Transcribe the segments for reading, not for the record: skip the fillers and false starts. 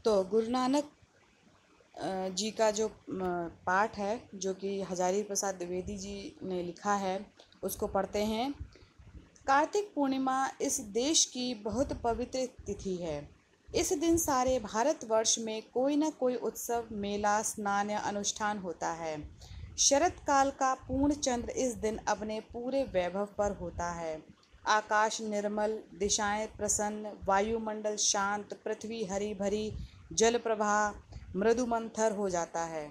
तो गुरु नानक जी का जो पाठ है, जो कि हजारी प्रसाद द्विवेदी जी ने लिखा है, उसको पढ़ते हैं। कार्तिक पूर्णिमा इस देश की बहुत पवित्र तिथि है। इस दिन सारे भारतवर्ष में कोई न कोई उत्सव, मेला, स्नान या अनुष्ठान होता है। शरत काल का पूर्ण चंद्र इस दिन अपने पूरे वैभव पर होता है। आकाश निर्मल, दिशाएं प्रसन्न, वायुमंडल शांत, पृथ्वी हरी भरी, जल प्रवाह मृदु मंथर हो जाता है।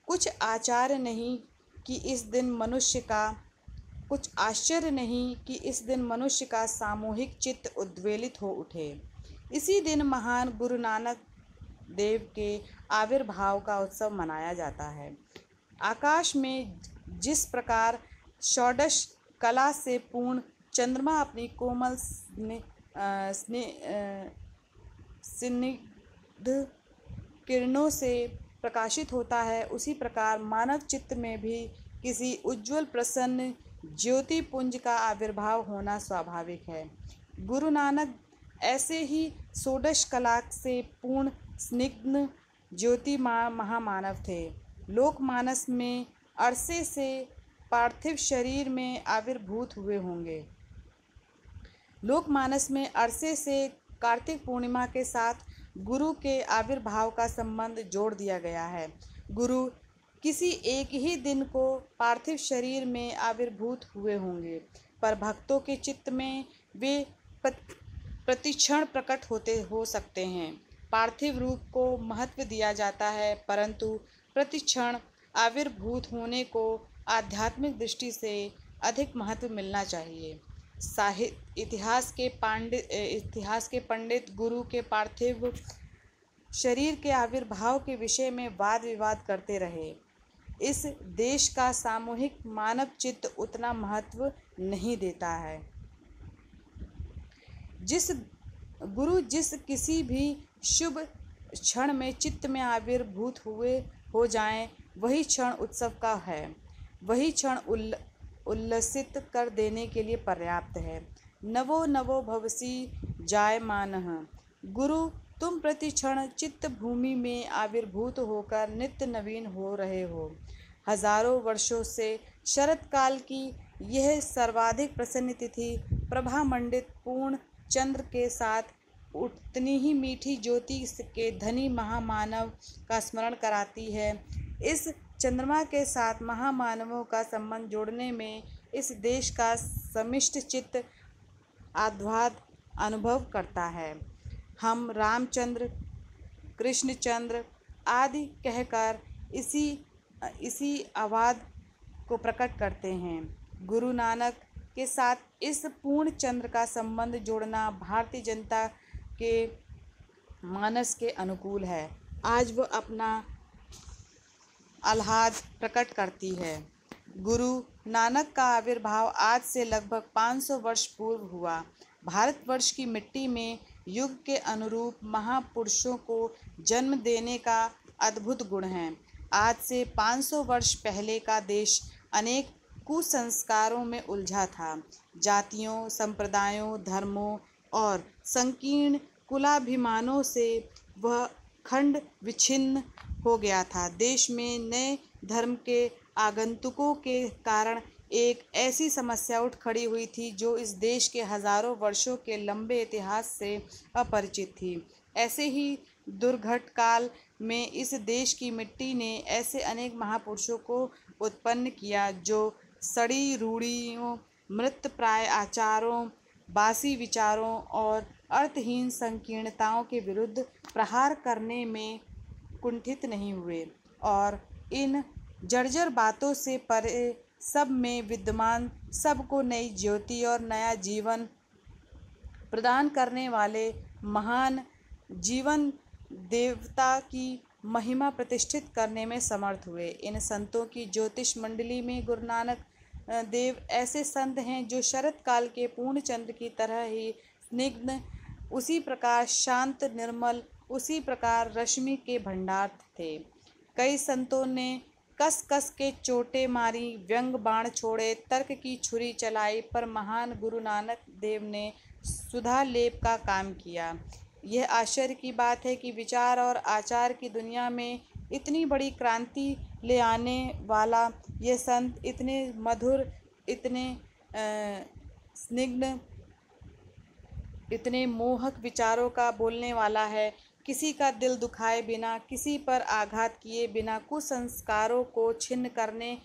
कुछ आचार्य नहीं कि इस दिन मनुष्य का कुछ आश्चर्य नहीं कि इस दिन मनुष्य का सामूहिक चित्त उद्वेलित हो उठे। इसी दिन महान गुरु नानक देव के आविर्भाव का उत्सव मनाया जाता है। आकाश में जिस प्रकार षोडश कला से पूर्ण चंद्रमा अपनी कोमल स्निग्ध किरणों से प्रकाशित होता है, उसी प्रकार मानव चित्त में भी किसी उज्ज्वल प्रसन्न ज्योति पुंज का आविर्भाव होना स्वाभाविक है। गुरु नानक ऐसे ही षोडश कला से पूर्ण स्निग्ध ज्योति महामानव थे। लोकमानस में अरसे से पार्थिव शरीर में आविर्भूत हुए होंगे। लोकमानस में अरसे से कार्तिक पूर्णिमा के साथ गुरु के आविर्भाव का संबंध जोड़ दिया गया है। गुरु किसी एक ही दिन को पार्थिव शरीर में आविर्भूत हुए होंगे, पर भक्तों के चित्त में वे प्रतिक्षण प्रकट हो सकते हैं। पार्थिव रूप को महत्व दिया जाता है, परंतु प्रतिक्षण आविर्भूत होने को आध्यात्मिक दृष्टि से अधिक महत्व मिलना चाहिए। इतिहास के पंडित गुरु के पार्थिव शरीर के आविर्भाव के विषय में वाद विवाद करते रहे। इस देश का सामूहिक मानव चित्त उतना महत्व नहीं देता है। गुरु जिस किसी भी शुभ क्षण में चित्त में आविर्भूत हो जाएं, वही क्षण उत्सव का है। वही क्षण उल्लसित कर देने के लिए पर्याप्त है। नवो नवो भवसी जायमानः। गुरु तुम प्रति क्षण चित्त भूमि में आविर्भूत होकर नित्य नवीन हो रहे हो। हजारों वर्षों से शरत काल की यह सर्वाधिक प्रसन्न तिथि प्रभामंडित पूर्ण चंद्र के साथ उतनी ही मीठी ज्योति के धनी महामानव का स्मरण कराती है। इस चंद्रमा के साथ महामानवों का संबंध जोड़ने में इस देश का समिष्ट चित्त आह्लाद अनुभव करता है। हम रामचंद्र, कृष्णचंद्र आदि कहकर इसी आह्लाद को प्रकट करते हैं। गुरु नानक के साथ इस पूर्ण चंद्र का संबंध जोड़ना भारतीय जनता के मानस के अनुकूल है। आज वह अपना आह्लाद प्रकट करती है। गुरु नानक का आविर्भाव आज से लगभग 500 वर्ष पूर्व हुआ। भारतवर्ष की मिट्टी में युग के अनुरूप महापुरुषों को जन्म देने का अद्भुत गुण है। आज से 500 वर्ष पहले का देश अनेक कुसंस्कारों में उलझा था। जातियों, संप्रदायों, धर्मों और संकीर्ण कुलाभिमानों से वह खंड विच्छिन्न हो गया था। देश में नए धर्म के आगंतुकों के कारण एक ऐसी समस्या उठ खड़ी हुई थी जो इस देश के हजारों वर्षों के लंबे इतिहास से अपरिचित थी। ऐसे ही दुर्घट काल में इस देश की मिट्टी ने ऐसे अनेक महापुरुषों को उत्पन्न किया जो सड़ी रूढ़ियों, मृतप्राय आचारों, बासी विचारों और अर्थहीन संकीर्णताओं के विरुद्ध प्रहार करने में कुंठित नहीं हुए, और इन जर्जर बातों से परे सब में विद्यमान, सबको नई ज्योति और नया जीवन प्रदान करने वाले महान जीवन देवता की महिमा प्रतिष्ठित करने में समर्थ हुए। इन संतों की ज्योतिष मंडली में गुरु नानक देव ऐसे संत हैं जो शरत काल के पूर्ण चंद्र की तरह ही स्निग्ध, उसी प्रकार शांत निर्मल, उसी प्रकार रश्मि के भंडार थे। कई संतों ने कस कस के चोटें मारी, व्यंग बाण छोड़े, तर्क की छुरी चलाई, पर महान गुरु नानक देव ने सुधा लेप का काम किया। यह आश्चर्य की बात है कि विचार और आचार की दुनिया में इतनी बड़ी क्रांति ले आने वाला यह संत इतने मधुर, इतने स्निग्ध, इतने मोहक विचारों का बोलने वाला है। किसी का दिल दुखाए बिना, किसी पर आघात किए बिना कुसंस्कारों को छिन्न करने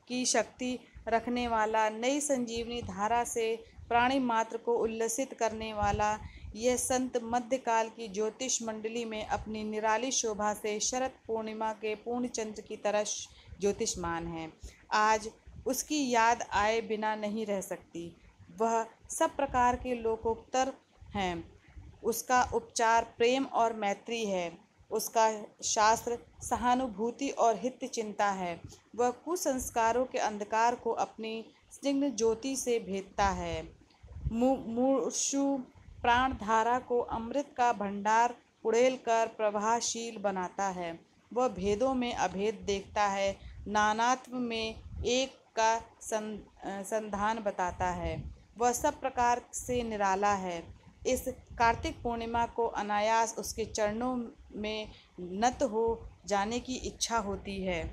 की शक्ति रखने वाला, नई संजीवनी धारा से प्राणी मात्र को उल्लसित करने वाला यह संत मध्यकाल की ज्योतिष मंडली में अपनी निराली शोभा से शरद पूर्णिमा के पूर्णचंद्र की तरह ज्योतिषमान है। आज उसकी याद आए बिना नहीं रह सकती। वह सब प्रकार के लोकोत्तर हैं। उसका उपचार प्रेम और मैत्री है। उसका शास्त्र सहानुभूति और हित चिंता है। वह कुसंस्कारों के अंधकार को अपनी स्निग्ध ज्योति से भेदता है। मुमुक्षु प्राण धारा को अमृत का भंडार उड़ेल कर प्रवाहशील बनाता है। वह भेदों में अभेद देखता है, नानात्व में एक का संधान बताता है। वह सब प्रकार से निराला है। इस कार्तिक पूर्णिमा को अनायास उसके चरणों में नत हो जाने की इच्छा होती है।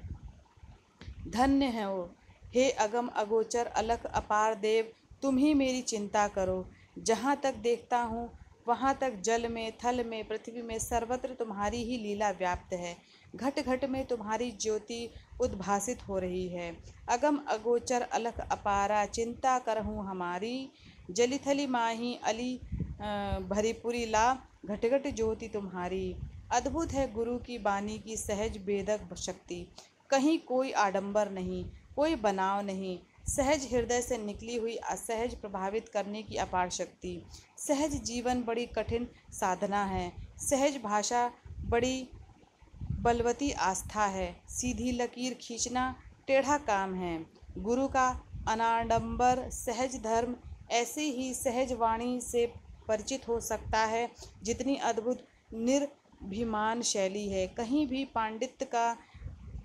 धन्य है वो, हे अगम अगोचर अलख अपार देव, तुम ही मेरी चिंता करो। जहाँ तक देखता हूँ वहाँ तक जल में, थल में, पृथ्वी में सर्वत्र तुम्हारी ही लीला व्याप्त है। घट घट में तुम्हारी ज्योति उद्भासित हो रही है। अगम अगोचर अलख अपारा, चिंता करहूँ हमारी। जली थली माही अली भरीपुरी ला, घट घट ज्योति तुम्हारी। अद्भुत है गुरु की बानी की सहज वेदक शक्ति। कहीं कोई आडंबर नहीं, कोई बनाव नहीं। सहज हृदय से निकली हुई असहज प्रभावित करने की अपार शक्ति। सहज जीवन बड़ी कठिन साधना है। सहज भाषा बड़ी बलवती आस्था है। सीधी लकीर खींचना टेढ़ा काम है। गुरु का अनाडंबर सहज धर्म ऐसे ही सहज वाणी से परिचित हो सकता है जितनी अद्भुत निर्भिमान शैली है। कहीं भी पांडित्य का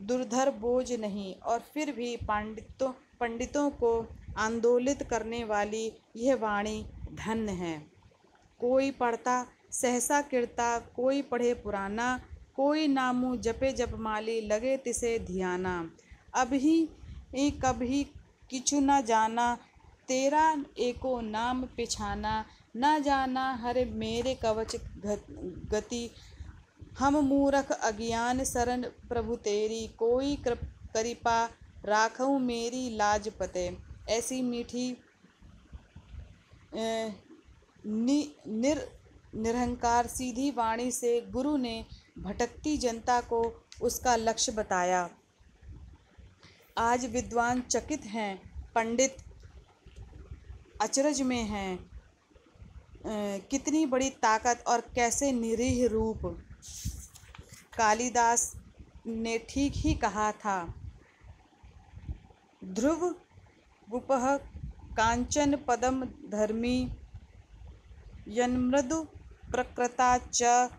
दुर्धर बोझ नहीं, और फिर भी पंडितों को आंदोलित करने वाली यह वाणी धन्य है। कोई पढ़ता सहसा कीर्ता, कोई पढ़े पुराना, कोई नामू जपे जपमाली, लगे तिसे धियाना। अभी कभी किछु न जाना, तेरा एको नाम पिछाना। न जाना हर मेरे कवच गति, हम मूरख अज्ञान शरण प्रभु तेरी। कोई कृपा राखऊँ मेरी लाज पते। ऐसी मीठी निरहंकार सीधी वाणी से गुरु ने भटकती जनता को उसका लक्ष्य बताया। आज विद्वान चकित हैं, पंडित अचरज में हैं। कितनी बड़ी ताकत और कैसे निरीह रूप। कालिदास ने ठीक ही कहा था, ध्रुव वुपः कांचन पदम धर्मी, यन्मृदु प्रकृता च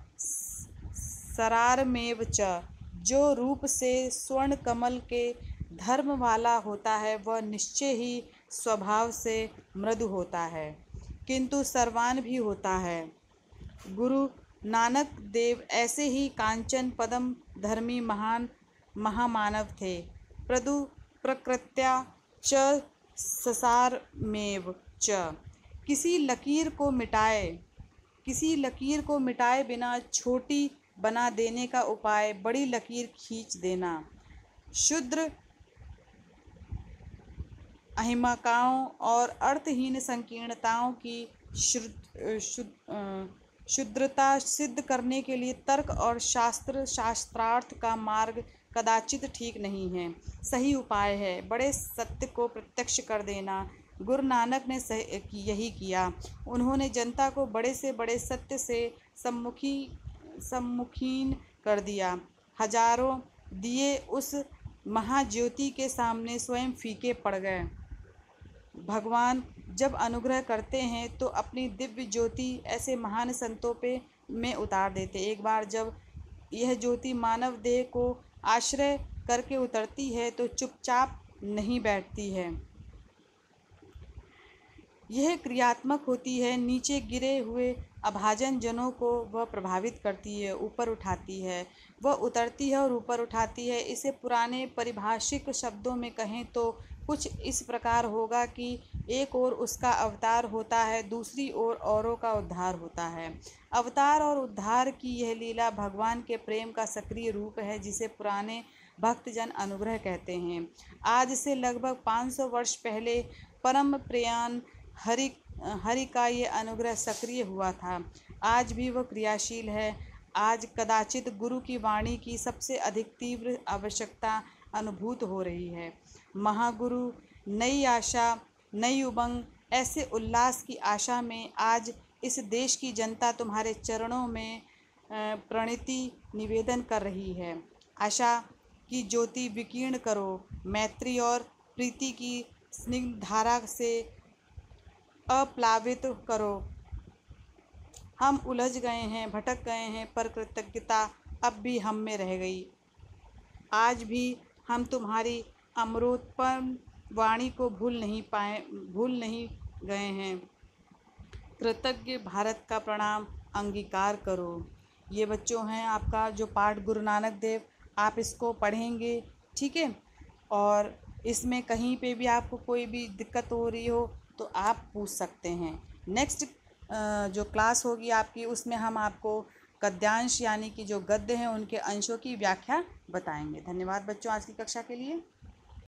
सरारमेव च। जो रूप से स्वर्ण कमल के धर्म वाला होता है वह निश्चय ही स्वभाव से मृदु होता है, किंतु सर्वान भी होता है। गुरु नानक देव ऐसे ही कांचन पदम धर्मी महान महामानव थे। प्रदु प्रकृत्या च ससारमेव च। किसी लकीर को मिटाए बिना छोटी बना देने का उपाय बड़ी लकीर खींच देना। शुद्र अहिमकाओं और अर्थहीन संकीर्णताओं की शुद्धता सिद्ध करने के लिए तर्क और शास्त्रार्थ का मार्ग कदाचित ठीक नहीं है, सही उपाय है बड़े सत्य को प्रत्यक्ष कर देना। गुरु नानक ने यही किया। उन्होंने जनता को बड़े से बड़े सत्य से सम्मुखीन कर दिया। हजारों दिए उस महाज्योति के सामने स्वयं फीके पड़ गए। भगवान जब अनुग्रह करते हैं तो अपनी दिव्य ज्योति ऐसे महान संतों में उतार देते। एक बार जब यह ज्योति मानव देह को आश्रय करके उतरती है तो चुपचाप नहीं बैठती है, यह क्रियात्मक होती है। नीचे गिरे हुए अभाजन जनों को वह प्रभावित करती है, ऊपर उठाती है, वह उतरती है और ऊपर उठाती है। इसे पुराने परिभाषिक शब्दों में कहें तो कुछ इस प्रकार होगा कि एक ओर उसका अवतार होता है, दूसरी ओर औरों का उद्धार होता है। अवतार और उद्धार की यह लीला भगवान के प्रेम का सक्रिय रूप है, जिसे पुराने भक्तजन अनुग्रह कहते हैं। आज से लगभग 500 वर्ष पहले परम प्रयाण हरि हरि का ये अनुग्रह सक्रिय हुआ था। आज भी वह क्रियाशील है। आज कदाचित गुरु की वाणी की सबसे अधिक तीव्र आवश्यकता अनुभूत हो रही है। महागुरु, नई आशा, नई उमंग, ऐसे उल्लास की आशा में आज इस देश की जनता तुम्हारे चरणों में प्रणति निवेदन कर रही है। आशा की ज्योति विकीर्ण करो, मैत्री और प्रीति की स्निग्ध धारा से अप्लावित करो। हम उलझ गए हैं, भटक गए हैं, पर कृतज्ञता अब भी हम में रह गई। आज भी हम तुम्हारी अमृतपूर्ण वाणी को भूल नहीं गए हैं। कृतज्ञ भारत का प्रणाम अंगीकार करो। ये बच्चों हैं आपका जो पाठ गुरु नानक देव, आप इसको पढ़ेंगे, ठीक है। और इसमें कहीं पे भी आपको कोई भी दिक्कत हो रही हो तो आप पूछ सकते हैं। नेक्स्ट जो क्लास होगी आपकी, उसमें हम आपको गद्यांश यानी कि जो गद्य हैं उनके अंशों की व्याख्या बताएंगे। धन्यवाद बच्चों आज की कक्षा के लिए।